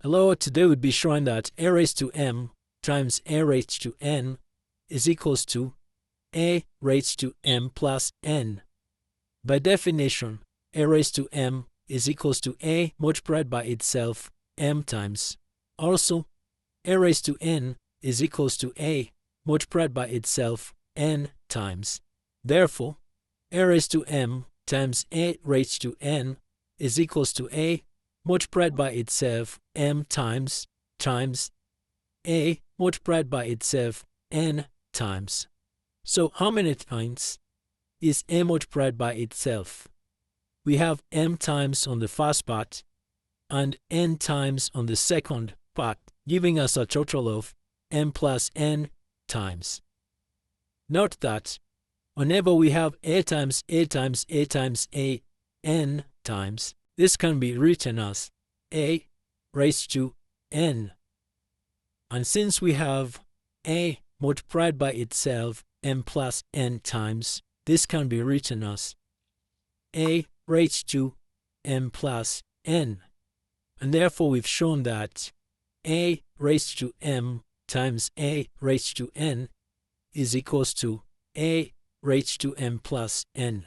Hello, today we'll be showing that a raised to m times a raised to n is equals to a raised to m plus n. By definition, a raised to m is equals to a multiplied by itself m times. Also, a raised to n is equals to a multiplied by itself n times. Therefore, a raised to m times a raised to n is equals to a multiplied by itself m times a multiplied by itself n times. So how many times is a multiplied by itself? We have m times on the first part and n times on the second part, giving us a total of m plus n times. Note that whenever we have a times a times a times a n times, this can be written as a raised to n. And since we have a multiplied by itself m plus n times, this can be written as a raised to m plus n. And therefore we've shown that a raised to m times a raised to n is equals to a raised to m plus n.